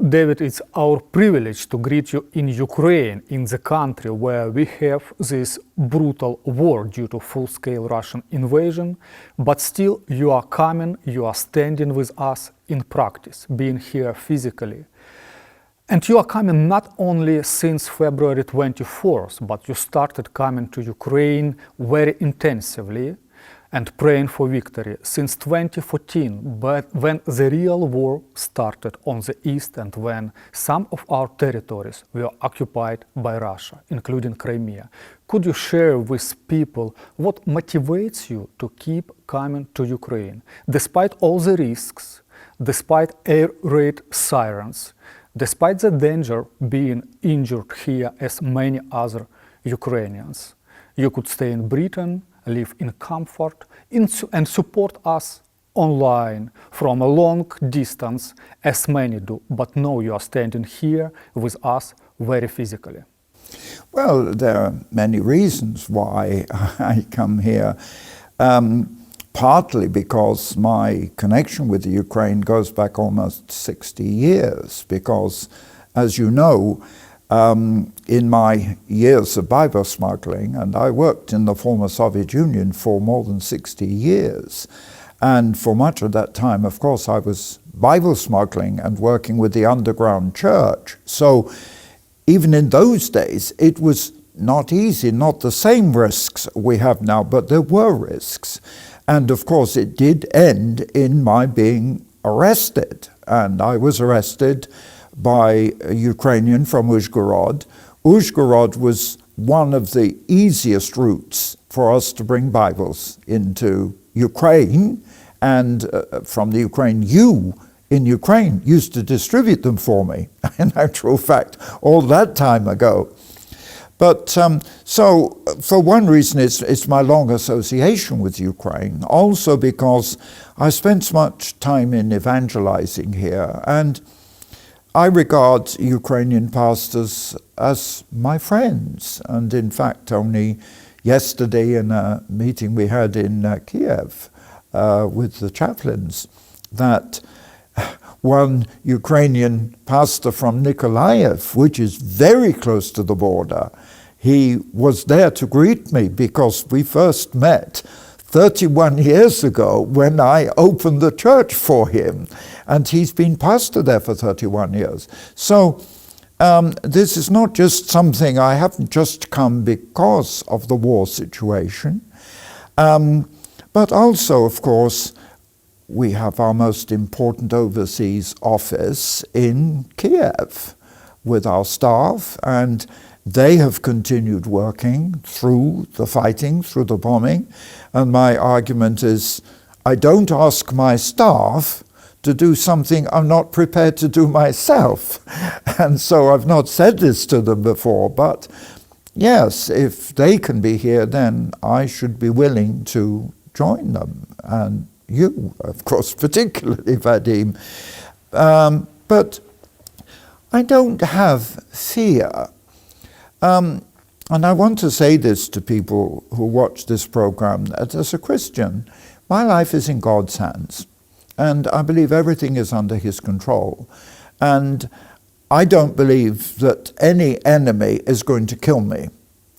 David, it's our privilege to greet you in Ukraine, in the country where we have this brutal war due to full-scale Russian invasion, but still you are coming, you are standing with us in practice, being here physically. And you are coming not only since February 24th, but you started coming to Ukraine very intensively and praying for victory since 2014, but when the real war started on the east and when some of our territories were occupied by Russia, including Crimea. Could you share with people what motivates you to keep coming to Ukraine, despite all the risks, despite air raid sirens, despite the danger being injured here as many other Ukrainians? You could stay in Britain, live in comfort, and support us online from a long distance, as many do, but now you are standing here with us very physically. Well, there are many reasons why I come here. Partly because my connection with the Ukraine goes back almost 60 years, because, as you know, in my years of Bible smuggling, and I worked in the former Soviet Union for more than 60 years, and for much of that time, of course, I was Bible smuggling and working with the underground church. So even in those days, it was not easy, not the same risks we have now, but there were risks. And of course, it did end in my being arrested, and I was arrested by a Ukrainian from Uzhgorod. Uzhgorod was one of the easiest routes for us to bring Bibles into Ukraine, and from the Ukraine, you in Ukraine used to distribute them for me, in actual fact, all that time ago. But so for one reason, it's my long association with Ukraine, also because I spent so much time in evangelizing here, and I regard Ukrainian pastors as my friends. And in fact, only yesterday in a meeting we had in Kiev with the chaplains, that one Ukrainian pastor from Nikolaev, which is very close to the border, he was there to greet me because we first met 31 years ago when I opened the church for him, and he's been pastor there for 31 years. So this is not just something, I haven't just come because of the war situation, but also, of course, we have our most important overseas office in Kiev with our staff, and they have continued working through the fighting, through the bombing. And my argument is, I don't ask my staff to do something I'm not prepared to do myself. And so I've not said this to them before, but yes, if they can be here, then I should be willing to join them. And you, of course, particularly, Vadym. But I don't have fear. And I want to say this to people who watch this program, that as a Christian, my life is in God's hands. And I believe everything is under His control. And I don't believe that any enemy is going to kill me.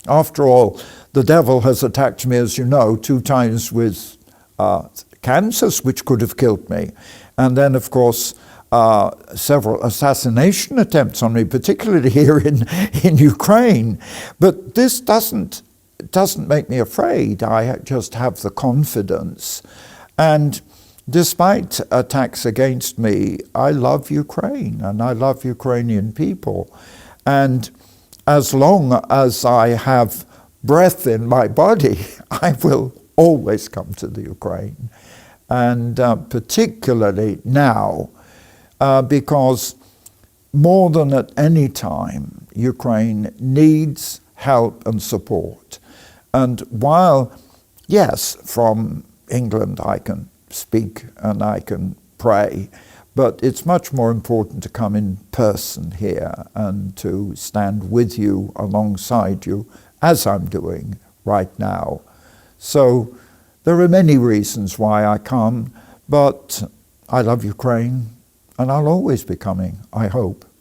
After all, the devil has attacked me, as you know, 2 times with cancers, which could have killed me. And then, of course, several assassination attempts on me, particularly here in Ukraine. But this doesn't make me afraid. I just have the confidence. And despite attacks against me, I love Ukraine and I love Ukrainian people. And as long as I have breath in my body, I will always come to the Ukraine. And particularly now, because more than at any time, Ukraine needs help and support. And while, yes, from England I can speak and I can pray, but it's much more important to come in person here and to stand with you, alongside you, as I'm doing right now. So there are many reasons why I come, but I love Ukraine, and I'll always be coming, I hope.